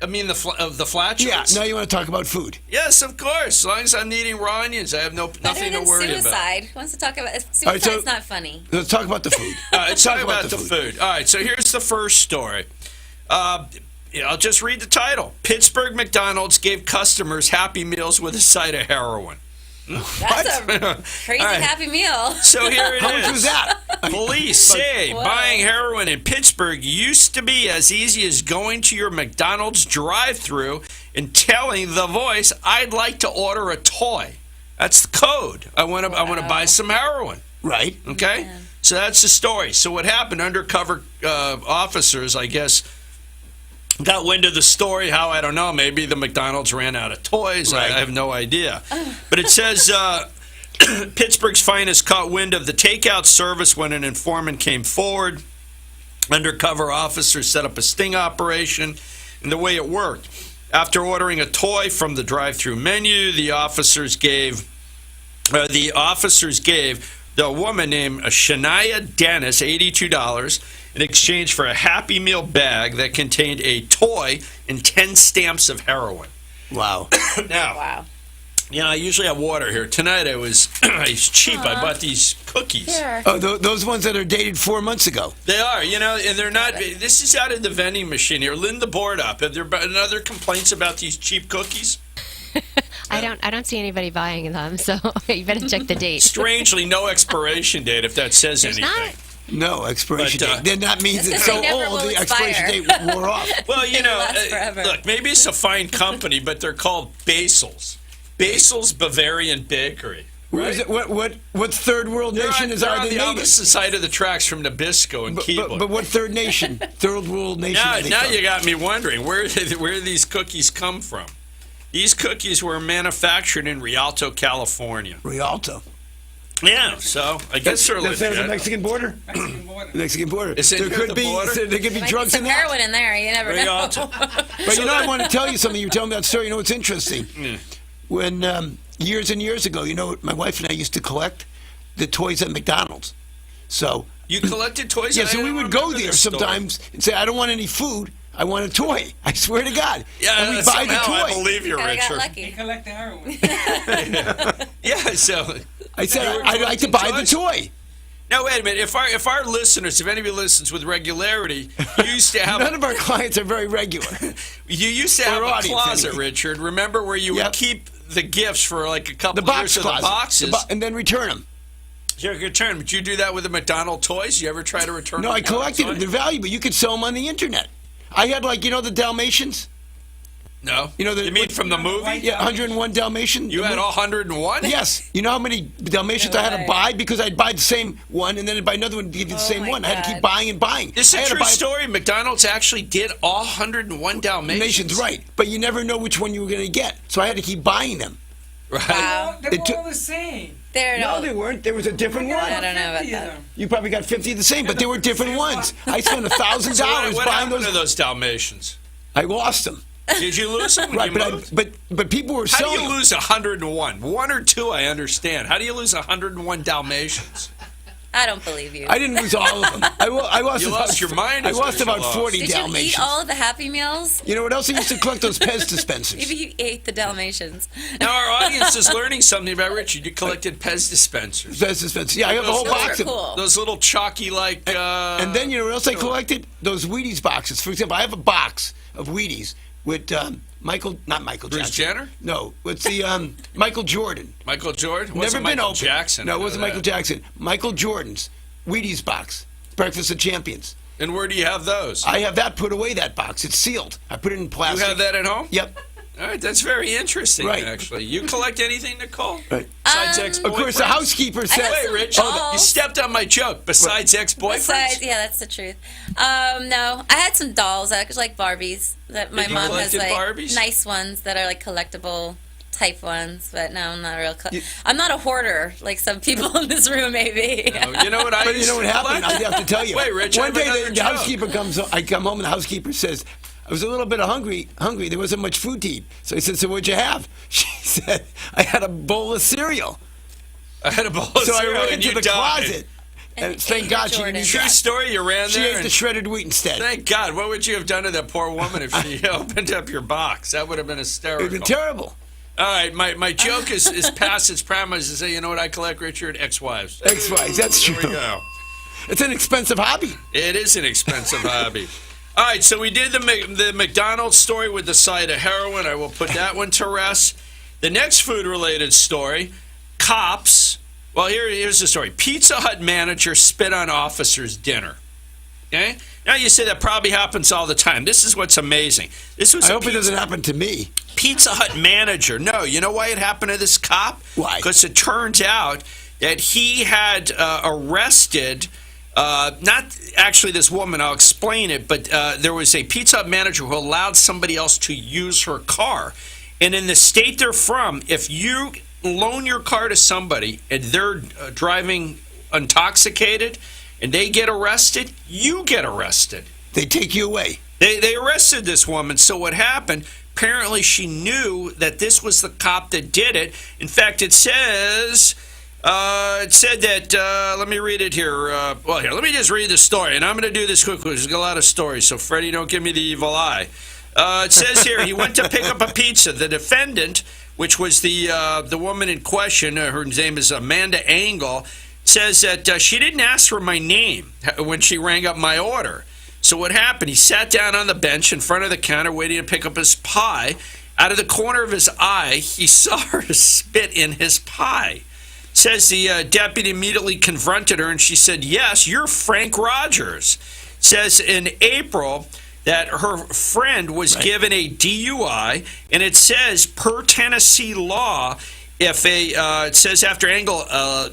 I mean, the flatulence? Yeah. Now you want to talk about food. Yes, of course. As long as I'm eating raw onions, I have better nothing to than worry about. suicide. Who wants to talk about suicide's right, so- not funny. Let's talk about the food. All right, let's talk about the food. All right, so here's the first story. I'll just read the title. Pittsburgh McDonald's gave customers Happy Meals with a side of heroin. That's a crazy All right. Happy Meal. So here it is. How much was that? Police say Whoa. buying heroin in Pittsburgh used to be as easy as going to your McDonald's drive-thru and telling the voice, "I'd like to order a toy." That's the code. I want to buy some heroin. Right. Okay? So that's the story. So what happened? Undercover officers, I guess, got wind of the story. How, I don't know. Maybe the McDonald's ran out of toys. Right. I have no idea. But it says Pittsburgh's finest caught wind of the takeout service when an informant came forward. Undercover officers set up a sting operation. And the way it worked, after ordering a toy from the drive-thru menu, the officers gave the woman named Shania Dennis $82 in exchange for a Happy Meal bag that contained a toy and 10 stamps of heroin. Wow. Now, Wow. I usually have water here. Tonight I was cheap. I bought these cookies. Here. Oh, those ones that are dated 4 months ago. They are, and they're not. This is out of the vending machine here. Lynn the board up. Have there been other complaints about these cheap cookies? I don't see anybody buying them, so you better check the date. Strangely, no expiration date, if that says There's anything. not. No expiration But, date. Then that means That's it's 'cause so they never old will the expiration expire. date wore off. Well, It'll last forever. look, maybe it's a fine company, but they're called Basil's. Basil's Bavarian Bakery. Where is it? What third world nation is they're are on they the made? opposite side of the tracks from Nabisco and Keebler. But what third nation? Third world nation? now are they now from? you got me wondering, where these cookies come from? These cookies were manufactured in Rialto, California. Rialto. Yeah, so I guess they're That's near the legit. Mexican border. Mexican border. Mexican border. Is it there near could the be border? there could be Might be drugs some in that. heroin in there. You never Rialto. know. But I want to tell you something. You're telling me that story. You know what's interesting? When years and years ago, my wife and I used to collect the toys at McDonald's. So You collected toys? yeah, I so we didn't would go remember there this story. sometimes and say, "I don't want any food. I want a toy." I swear to God. Yeah, and we buy the somehow I toy. believe you, I got Richard. They lucky. collect the heroin. Yeah, so I said, You were "I'd like to collecting buy the toys? toy." now wait a minute. If our listeners, if anybody listens with regularity, you used to have None of our clients are very regular. you used to have Or a audience, closet, anyway. Richard. Remember where you would Yep. keep the gifts for like a couple The box years of closet. the boxes. And then return them. Your return. Would you do that with the McDonald's toys? You ever try to return? No, a I McDonald's collected them. toy? They're valuable. You could sell them on the internet. I had the Dalmatians. No. You know the- You mean from the movie? Yeah, 101 Dalmatians. You had all 101? Yes. You know how many Dalmatians I had to way. buy because I'd buy the same one and then I'd buy another one to give you the same my one. I had to God. keep buying and buying. This is I a had to true buy story. McDonald's actually did all 101 Dalmatians. Nations, right? But you never know which one you were going to get, so I had to keep buying them. Right. Wow. They It were took- all the same. They're No, they weren't. There was a different I got one. I don't know about 50 of that. them. You probably got 50 of the same, but they were different ones. I spent $1,000 So what buying happened to those. those Dalmatians? I lost them. Did you lose them when Right, you but moved? but people were How do selling you them. lose 101? One or two, I understand. How do you lose 101 Dalmatians? I don't believe you. I didn't lose all of them. I lost You about, lost your mind I is lost what you about lost. 40 Did you Dalmatians. eat all of the Happy Meals? You know what else? I used to collect those Pez dispensers. Maybe you ate the Dalmatians. Now our audience is learning something about Richard. You collected Pez dispensers. Pez dispensers. Yeah, I have a whole Those box are of them. cool. Those little chalky like. And then you know what else I collected? Those Wheaties boxes. For example, I have a box of Wheaties with not Michael Bruce Jackson. Jenner? No, it's the Michael Jordan. Michael Jordan? Never Wasn't been Michael open. Jackson. No, I it know wasn't that. Michael Jackson. Michael Jordan's Wheaties box. Breakfast of Champions. And where do you have those? I have that put away, that box. It's sealed. I put it in You plastic. have that at home? Yep. All right, that's very interesting, Right. actually. You collect anything, Nicole? Right. Besides ex-boyfriends? Of course, the housekeeper said, have Wait, some Rich, dolls. you stepped on my joke. Besides ex-boyfriends? Besides, yeah, that's the truth. No, I had some dolls, actually like Barbies, that my You mom has collected like Barbies? nice ones that are like collectible. type ones, but no, I'm not a real. I'm not a hoarder like some people in this room, maybe. Oh, you know what I? But you know what happened? I have to tell you. Wait, Rich. One I have day another the joke. housekeeper comes. I come home and the housekeeper says, "I was a little bit hungry. There wasn't much food to eat." So I said, "So what'd you have?" She said, "I had a bowl of cereal." I had a bowl of So I cereal ran and into you the died. closet. And ate thank your God she Jordan. didn't eat True that. story. You ran She there. ate the and- shredded wheat instead. It Thank God. What would you have done to that poor woman if she opened up your box? That would have been hysterical. would have been terrible. All right, my joke is past its prime. Is to say, you know what I collect, Richard? Ex-wives. Ex-wives, that's There true. we go. It's an expensive hobby. It is an expensive hobby. All right, so we did the McDonald's story with the side of heroin. I will put that one to rest. The next food-related story, cops. Well, here's the story. Pizza Hut manager spit on officer's dinner. Okay? Now you say that probably happens all the time. This is what's amazing. This was I a hope it doesn't happen to me. Pizza Hut manager. No, you know why it happened to this cop? Why? Because it turns out that he had arrested, not actually this woman, I'll explain it, but there was a Pizza Hut manager who allowed somebody else to use her car. And in the state they're from, if you loan your car to somebody and they're driving intoxicated and they get arrested, you get arrested. They take you away. They arrested this woman. So what happened? Apparently, she knew that this was the cop that did it. In fact, it said that. Let me read it here. Here, let me just read the story, and I'm going to do this quickly. There's a lot of stories, so Freddie, don't give me the evil eye. It says here he went to pick up a pizza. The defendant, which was the woman in question, her name is Amanda Engel, says that she didn't ask for my name when she rang up my order. So what happened? He sat down on the bench in front of the counter waiting to pick up his pie. Out of the corner of his eye, he saw her spit in his pie. Says the deputy immediately confronted her, and she said, "Yes, you're Frank Rogers." Says in April that her friend was given a DUI, and it says, per Tennessee law, if it says after Engel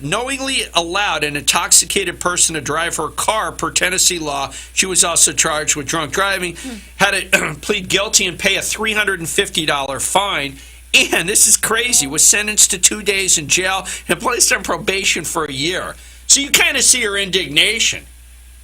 knowingly allowed an intoxicated person to drive her car per Tennessee law, she was also charged with drunk driving, had to plead guilty and pay a $350 fine. And this is crazy, was sentenced to 2 days in jail and placed on probation for a year. So you kind of see her indignation.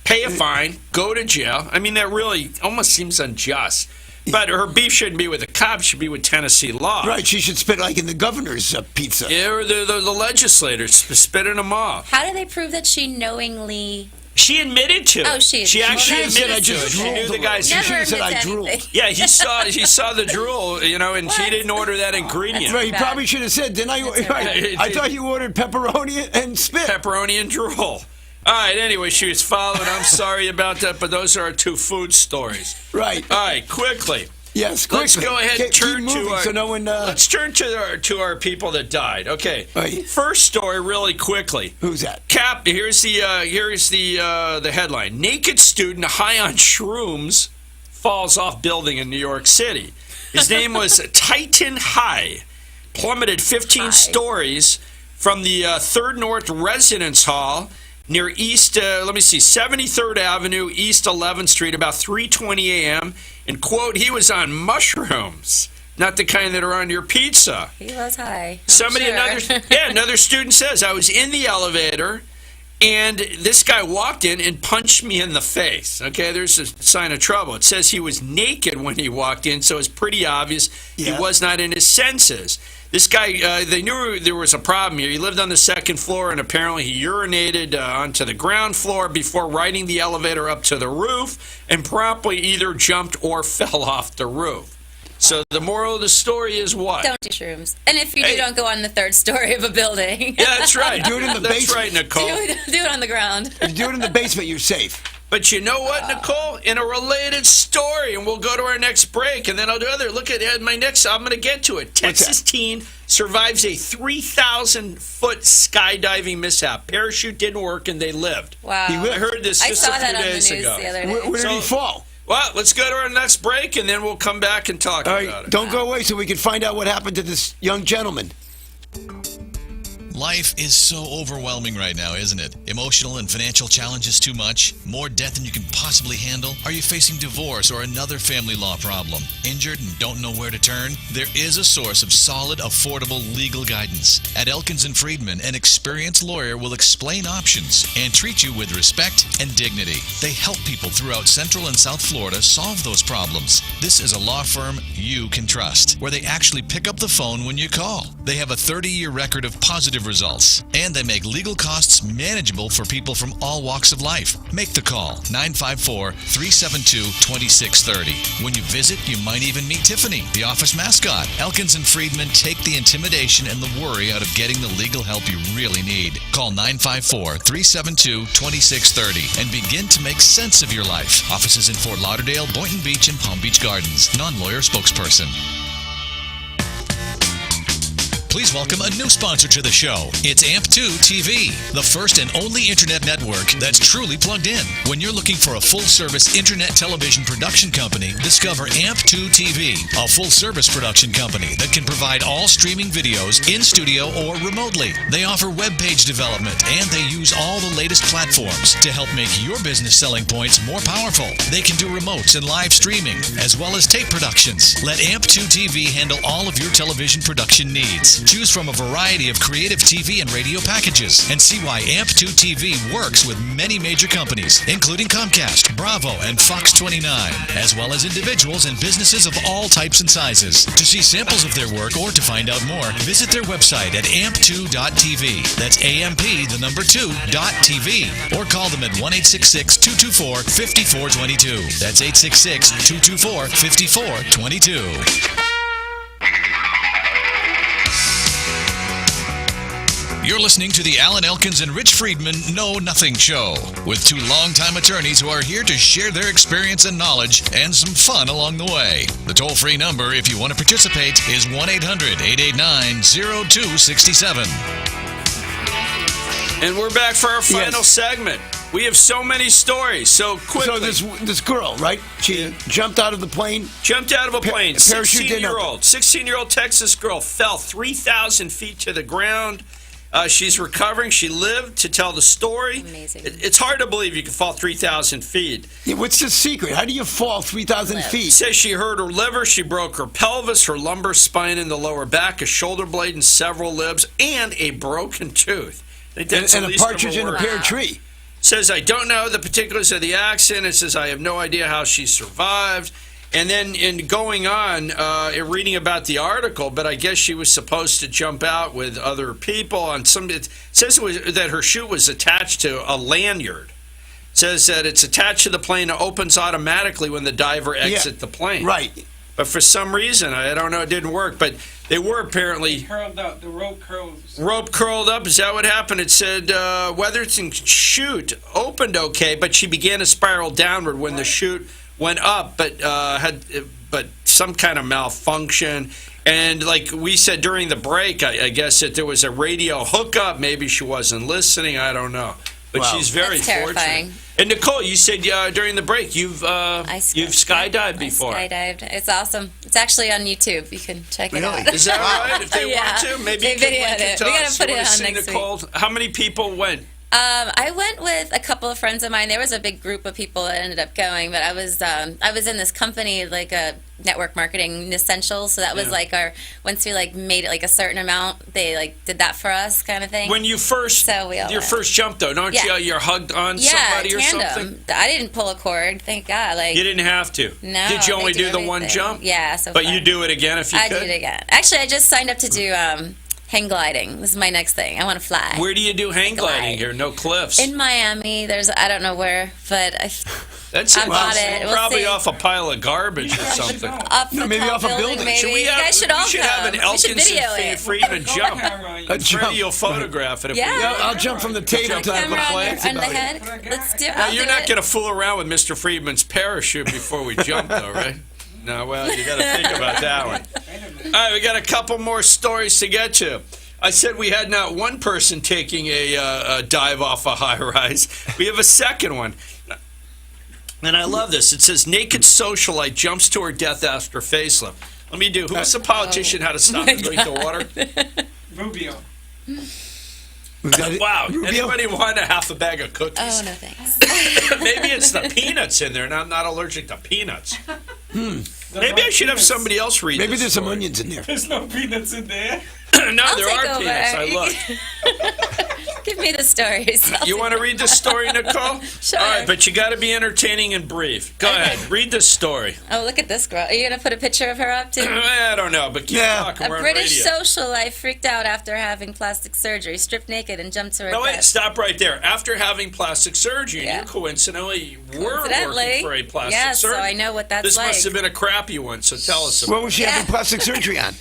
Pay a fine, go to jail. I mean, that really almost seems unjust. But her beef shouldn't be with the cops, should be with Tennessee law. Right, she should spit like in the governor's pizza. Yeah, or the legislators spitting them off. How do they prove that she knowingly? She admitted to it. Oh, she She actually admitted said, "I admitted to just it. She drooled knew the a little." guy's. She Never should have said, admits "I drooled." anything. Yeah, he saw the drool, and she What? didn't order that ingredient. Right, he bad. probably should have said, "Didn't I?" That's Right. right. I thought you ordered pepperoni and spit. Pepperoni and drool. All right, anyway, she was followed. I'm sorry about that, but those are our two food stories. Right. All right, quickly. Yes. Let's quickly. go ahead and Keep turn moving to our. so no one. Let's turn to our people that died. Okay. Right. First story, really quickly. Who's that? Here's the headline: Naked student high on shrooms falls off building in New York City. His name was Titan High. Plummeted 15 stories from the Third North Residence Hall near East. 73rd Avenue, East 11th Street, about 3:20 a.m. And quote, he was on mushrooms, not the kind that are on your pizza. He was high. Another student says, I was in the elevator and this guy walked in and punched me in the face. Okay, there's a sign of trouble. It says he was naked when he walked in, so it's pretty obvious he was not in his senses. This guy, they knew there was a problem here. He lived on the second floor, and apparently he urinated onto the ground floor before riding the elevator up to the roof and promptly either jumped or fell off the roof. So the moral of the story is what? Don't do shrooms. And if you do, don't go on the third story of a building. Yeah, that's right. Do it in the That's basement. right, Nicole. do it on the ground. If you do it in the basement, you're safe. But you know what, Nicole? In a related story, and we'll go to our next break, and then I'll do other. Look at my next. I'm going to get to it. Texas teen survives a 3,000-foot skydiving mishap. Parachute didn't work, and they lived. Wow. I heard this I just saw a few that on the days news ago. the other day. Where did he fall? Well, let's go to our next break, and then we'll come back and talk All about right, it. don't go away so we can find out what happened to this young gentleman. Life is so overwhelming right now, isn't it? Emotional and financial challenges too much? More debt than you can possibly handle? Are you facing divorce or another family law problem? Injured and don't know where to turn? There is a source of solid, affordable legal guidance. At Elkins & Friedman, an experienced lawyer will explain options and treat you with respect and dignity. They help people throughout Central and South Florida solve those problems. This is a law firm you can trust, where they actually pick up the phone when you call. They have a 30-year record of positive results, and they make legal costs manageable for people from all walks of life. Make the call, 954-372-2630. When you visit, you might even meet Tiffany, the office mascot. Elkins & Friedman take the intimidation and the worry out of getting the legal help you really need. Call 954-372-2630 and begin to make sense of your life. Offices in Fort Lauderdale, Boynton Beach, and Palm Beach Gardens. Non-lawyer spokesperson. Please welcome a new sponsor to the show. It's AMP2 TV, the first and only internet network that's truly plugged in. When you're looking for a full-service internet television production company, discover AMP2 TV, a full-service production company that can provide all streaming videos in studio or remotely. They offer web page development, and they use all the latest platforms to help make your business selling points more powerful. They can do remotes and live streaming, as well as tape productions. Let AMP2 TV handle all of your television production needs. Choose from a variety of creative TV and radio packages and see why AMP2 TV works with many major companies, including Comcast, Bravo, and Fox 29, as well as individuals and businesses of all types and sizes. To see samples of their work or to find out more, visit their website at amp2.tv. That's AMP2.tv. Or call them at 1-866-224-5422. That's 866-224-5422. You're listening to the Alan Elkins and Rich Friedman Know Nothing Show, with two longtime attorneys who are here to share their experience and knowledge and some fun along the way. The toll-free number, if you want to participate, is 1-800-889-0267. And we're back for our final segment. We have so many stories, so quickly. So this girl, right? She jumped out of the plane. Jumped out of a plane. Parachute didn't open. 16-year-old Texas girl fell 3,000 feet to the ground. She's recovering. She lived to tell the story. Amazing. It's hard to believe you can fall 3,000 feet. Yeah, what's the secret? How do you fall 3,000 feet? Says she hurt her liver, she broke her pelvis, her lumbar spine in the lower back, a shoulder blade and several ribs, and a broken tooth. I think that's And the a least of partridge her in a worries. pear tree. Says, I don't know the particulars of the accident. It says, I have no idea how she survived. And then in going on, reading about the article, but I guess she was supposed to jump out with other people on some. It says that her chute was attached to a lanyard. It says that it's attached to the plane and opens automatically when the diver exits the plane. Right. But for some reason, I don't know, it didn't work. But they were apparently Curled up. The rope curls. rope curled up. Is that what happened? It said Weatherton's chute opened okay, but she began to spiral downward when the chute went up, but had some kind of malfunction. And like we said during the break, I guess that there was a radio hookup. Maybe she wasn't listening. I don't know. But Wow. she's very That's terrifying. fortunate. And Nicole, you said during the break you've skydived before. I skydived. It's awesome. It's actually on YouTube. You can check it out. Is that right? If they Yeah. want to, maybe They you can videoed link it it. to We gotta us. put You it wanna on see next Nicole? How many people went? I went with a couple of friends of mine. There was a big group of people that ended up going, but I was in this company, like a network marketing essentials. So that was like once we made it like a certain amount, they did that for us, kind of thing. When you first So we all your went. first jump though, don't you? You're hugged on somebody or tandem. something. I didn't pull a cord, thank God. You didn't have to. No. Did you they only do the one everything. jump? Yeah. So But fun. you do it again if you I could. do it again. Actually, I just signed up to do hang gliding. This is my next thing. I want to fly. Where do you do hang gliding glide. here? No cliffs. In Miami, I don't know where, but That's I bought it. We'll probably see. off a pile of garbage or something. up the maybe tall off a building. Maybe. Should we You guys should all we should come. have an We should Elkins video and it. Friedman jump. A jump. Freddie, you'll photograph it. If Yeah. we Yeah, I'll jump from the table to Camera the on, plane. on the head. Let's do it. Now, I'll you're do not it. going to fool around with Mr. Friedman's parachute before we jump, though, right? No, well, you got to think about that one. All right, we got a couple more stories to get to. I said we had not one person taking a dive off a high-rise. We have a second one. And I love this. It says, naked socialite jumps to her death after facelift. Let me do. Who's the politician how to stop and drink the water? Rubio. We've got Wow. Rubio. Anybody want a half a bag of cookies? Oh, no thanks. Maybe it's the peanuts in there, and I'm not allergic to peanuts. Maybe I should have somebody else read Maybe this there's some story. onions in there. There's no peanuts in there. No, I'll there take are over. peanuts. I looked. Give me the stories. You want to read the story, Nicole? Sure. All right, but you got to be entertaining and brief. Go Okay. ahead. Read the story. Oh, look at this girl. Are you going to put a picture of her up, too? I don't know, but keep Yeah. talking. A We're on British radio. socialite freaked out after having plastic surgery, stripped naked, and jumped to her No, wait, death. stop right there. After having plastic surgery, Yeah. you coincidentally were Coincidentally, working for a plastic yes, surgery. so I know what that's This like. must have been a crappy one, so tell us about What was she having plastic surgery on?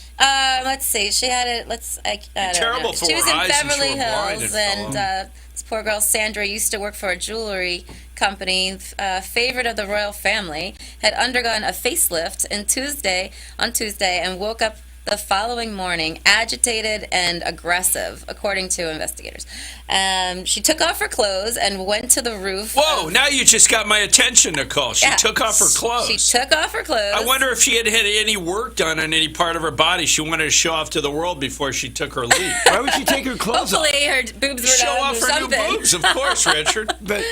Let's see. She had it. I don't terrible know. for She was her in eyes and she Beverly were blind Hills, and and this poor girl Sandra used to work for a jewelry company, favorite of the royal family, had undergone a facelift on Tuesday, and woke up the following morning agitated and aggressive, according to investigators. She took off her clothes and went to the roof. Whoa, now you just got my attention, Nicole. She Yeah. took off her clothes. She took off her clothes. I wonder if she had any work done on any part of her body she wanted to show off to the world before she took her leave. Why would she take her clothes off? Hopefully her boobs were Show done off or her something. new boobs, of course, Richard. But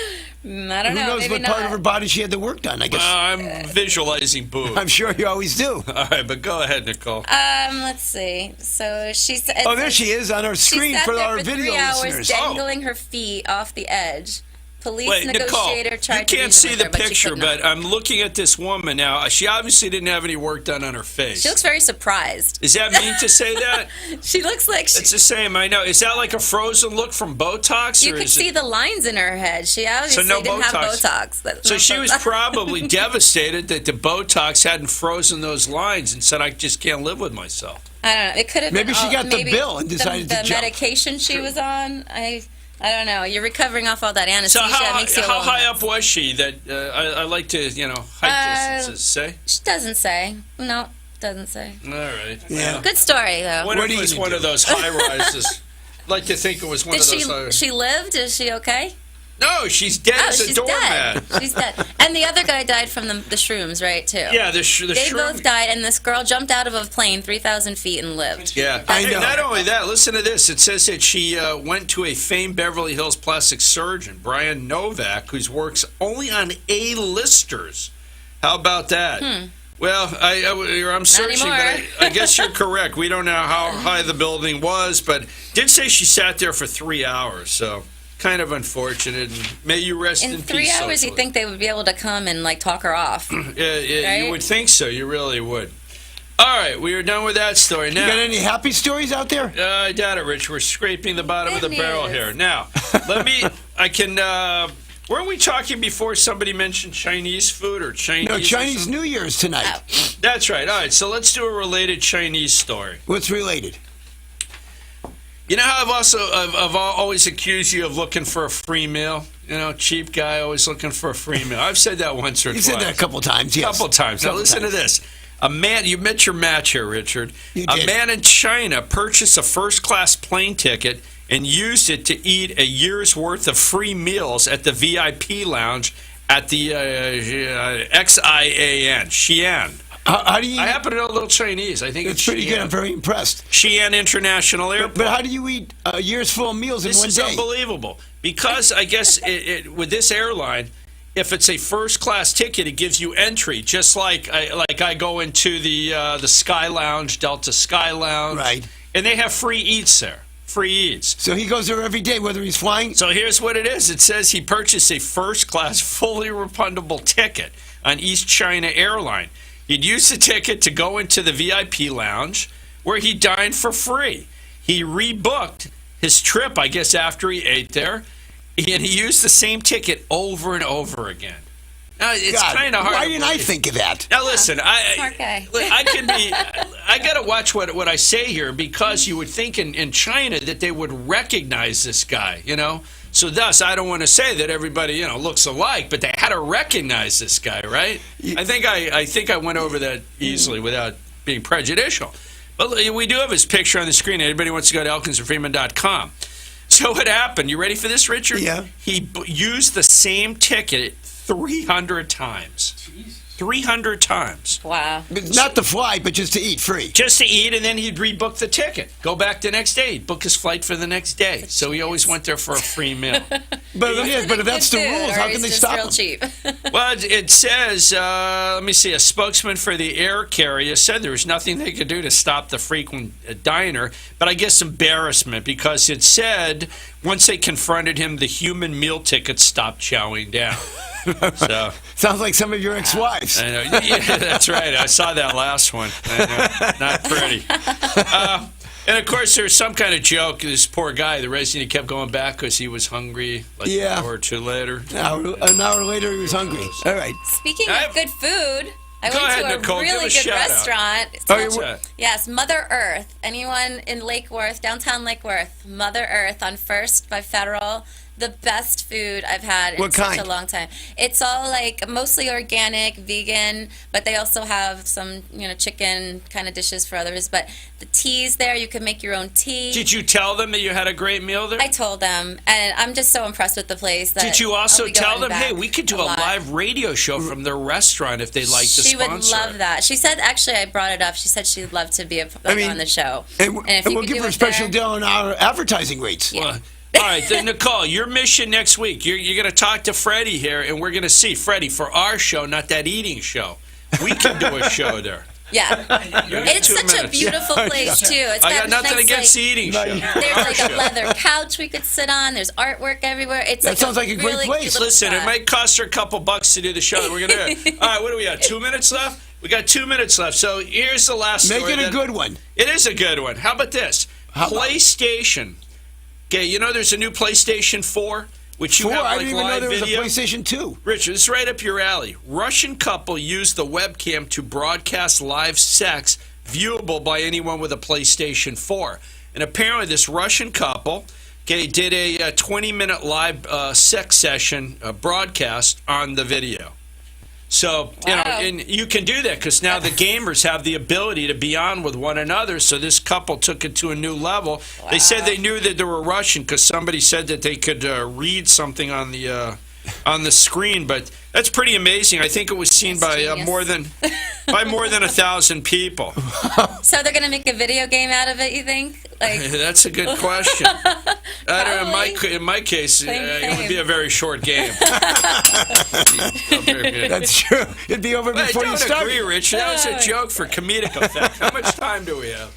I don't who know. knows Maybe what not. part of her body she had the work done? I guess. I'm visualizing boobs. I'm sure you always do. All right, but go ahead, Nicole. Let's see. So she said. Oh, there she is on our She screen sat for there our for video 3 hours, listeners. dangling her feet off the edge. Police Wait, Nicole, negotiator tried you to can't reason see with the her, but she picture, could not. but I'm looking at this woman now. She obviously didn't have any work done on her face. She looks very surprised. Is that mean to say that? She looks like It's the same, I know. Is that like a frozen look from Botox? you or could is see it... the lines in her head. She obviously no didn't have Botox. Botox. That's So no she was Botox. probably devastated that the Botox hadn't frozen those lines and said, I just can't live with myself. I don't know. It could have Maybe been she all- got the maybe bill and decided the to jump. medication she was on. I don't know. You're recovering off all that anesthesia. So It makes you a how little high nuts. up was she that I like to, height distances, say? She doesn't say. No, doesn't say. All right. Yeah. Good story though. What What if do it was you one do? of those high rises? I'd like to think it was one Did of those high she lived? Is she okay? No, she's dead Oh, as a she's doormat. dead. She's dead. And the other guy died from the shrooms, right? Too. Yeah, the They shroom. both died, and this girl jumped out of a plane 3,000 feet and lived. Yeah, I and know. not only that, listen to this. It says that she went to a famed Beverly Hills plastic surgeon, Brian Novak, whose works only on A-listers. How about that? Well, I'm searching, but anymore. I guess you're correct. We don't know how high the building was, but did say she sat there for 3 hours, so kind of unfortunate. And may you rest in In peace. 3 hours, you socially. think they would be able to come and like talk her off? Yeah, right? you would think so. You really would. All right, we are done with that story. You Now, got any happy stories out there? I doubt it, Rich. We're scraping the bottom of the Good barrel news. here. Now, weren't we talking before somebody mentioned Chinese food or Chinese? No, or Chinese something? New Year's tonight. Oh. That's right. All right, so let's do a related Chinese story. What's related? You know how I've always accused you of looking for a free meal? You know, cheap guy always looking for a free meal. I've said that once or You twice. said that a couple times, yes. Couple times. Now Couple listen times. to this. A man, you met your match here, Richard. You A did. man in China purchased a first-class plane ticket and used it to eat a year's worth of free meals at the VIP lounge at the XIAN, Xi'an. How do you? I happen to know a little Chinese. I think It's pretty good. I'm Xi'an. very impressed. Xi'an International Airport. But how do you eat a year's full of meals in This one is day? unbelievable. Because I guess with this airline, if it's a first-class ticket, it gives you entry. Just like I go into the Sky Lounge, Delta Sky Lounge, Right. And they have free eats there. Free eats. So he goes there every day, whether he's flying. So here's what it is. It says he purchased a first-class, fully refundable ticket on East China Airline. He'd used the ticket to go into the VIP lounge where he dined for free. He rebooked his trip, I guess, after he ate there, and he used the same ticket over and over again. Now, it's God, kind of hard. why to didn't I believe. think of that? Now listen, Smart guy. I got to watch what I say here because you would think in China that they would recognize this guy, you know. So thus, I don't want to say that everybody looks alike, but they had to recognize this guy, right? I think I went over that easily without being prejudicial. But we do have his picture on the screen. Anybody wants to go to elkinsandfreeman.com. So what happened? You ready for this, Richard? Yeah. He used the same ticket 300 times. 300 times. Wow. But not to fly, but just to eat free. Just to eat, and then he'd rebook the ticket. Go back the next day. He'd book his flight for the next day. So he always went there for a free meal. But if that's the Good food, rules, or how he's can they just stop real him? cheap. Well, it says, let me see, a spokesman for the air carrier said there was nothing they could do to stop the frequent diner, but I guess embarrassment, because it said once they confronted him, the human meal tickets stopped chowing down. So Sounds like some of your ex-wives. I know. Yeah, that's right. I saw that last one. I know. Not pretty. And of course, there's some kind of joke. This poor guy, the resident, he kept going back because he was hungry. Like Yeah. an hour or two later. An hour later, he was hungry. All right. Speaking I- of good food, I Go went ahead, to a Nicole. Give really a good shout out. restaurant. It's Oh, called- you- What's that? Yes, Mother Earth. Anyone in Lake Worth, downtown Lake Worth, Mother Earth on First by Federal. The best food I've had in What such kind? a long time. It's all like mostly organic, vegan, but they also have some, chicken kind of dishes for others. But the teas there, you can make your own tea. Did you tell them that you had a great meal there? I told them, and I'm just so impressed with the place. That Did you also I'll be tell going them, back hey, we could do a lot. live radio show from their restaurant if they'd like to She would sponsor love it? that. She said, actually, I brought it up. She said she'd love to be on the show. And, if you we'll could give do her a it special there- deal on our advertising rates. Yeah. Well, all right, then, Nicole, your mission next week, you're going to talk to Freddie here, and we're going to see Freddie for our show, not that eating show. We can do a show there. Yeah. You're It's 2 such a minutes. beautiful place, too. It's I got nothing nice, against the like, eating show. There's like a leather couch we could sit on. There's artwork everywhere. It's That sounds like a great really place. cute little Listen, it spot. might cost her a couple bucks to do the show that we're going to do. All right, what do we got? 2 minutes left? We got 2 minutes left. So here's the last Make story. it a good one. It is a good one. How about this? How about- PlayStation. Okay, you know there's a new PlayStation 4, which you have I like didn't even know live there was a video. PlayStation 2. Richard, this is right up your alley. Russian couple used the webcam to broadcast live sex viewable by anyone with a PlayStation 4. And apparently this Russian couple did a 20-minute live sex session broadcast on the video. So, Wow. and you can do that because now the gamers have the ability to be on with one another. So this couple took it to a new level. They said they knew that they were Russian because somebody said that they could read something on the screen. But that's pretty amazing. I think it was seen by That's more than 1,000 people. So they're going to make a video game out of it, you think? Like, That's a good question. I don't know. Probably. In my case, it would be a very short game. That's true. It'd be over I before you don't start. agree, Rich. That was a joke for comedic effect. How much time do we have?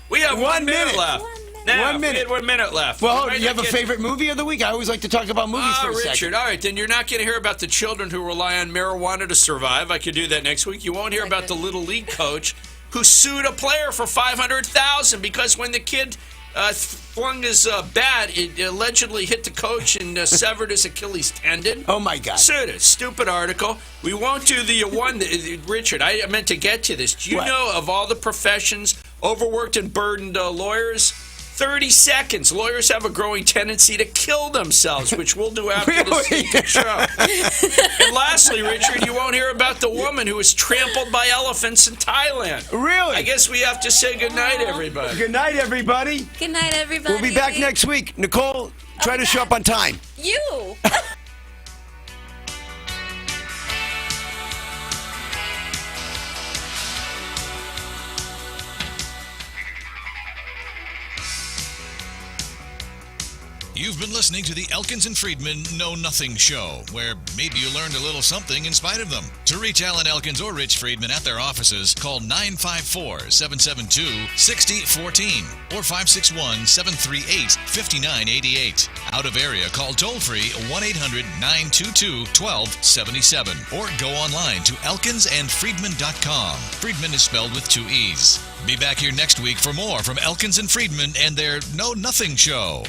We have 1 minute left. Now, 1 minute. We had 1 minute left. Well, We might do you not have a get- favorite movie of the week? I always like to talk about movies for a Richard, second. all right, then you're not going to hear about the children who rely on marijuana to survive. I could do that next week. You won't hear about the Little League coach who sued a player for $500,000 because when the kid flung his bat, it allegedly hit the coach and severed his Achilles tendon. Oh, my God. Sued it. Stupid article. We won't do the one. Richard, I meant to get to this. Do you What? know of all the professions, overworked and burdened lawyers? 30 seconds. Lawyers have a growing tendency to kill themselves, which we'll do after this Really? show. And lastly, Richard, you won't hear about the woman who was trampled by elephants in Thailand. Really? I guess we have to say goodnight, everybody. Good night, everybody. good night, everybody. We'll be back next week. Nicole, try to show up on time. You. You've been listening to the Elkins and Friedman Know Nothing Show, where maybe you learned a little something in spite of them. To reach Alan Elkins or Rich Friedman at their offices, call 954-772-6014 or 561-738-5988. Out of area, call toll-free 1-800-922-1277 or go online to elkinsandfriedman.com. Friedman is spelled with 2 E's. Be back here next week for more from Elkins and Friedman and their Know Nothing Show.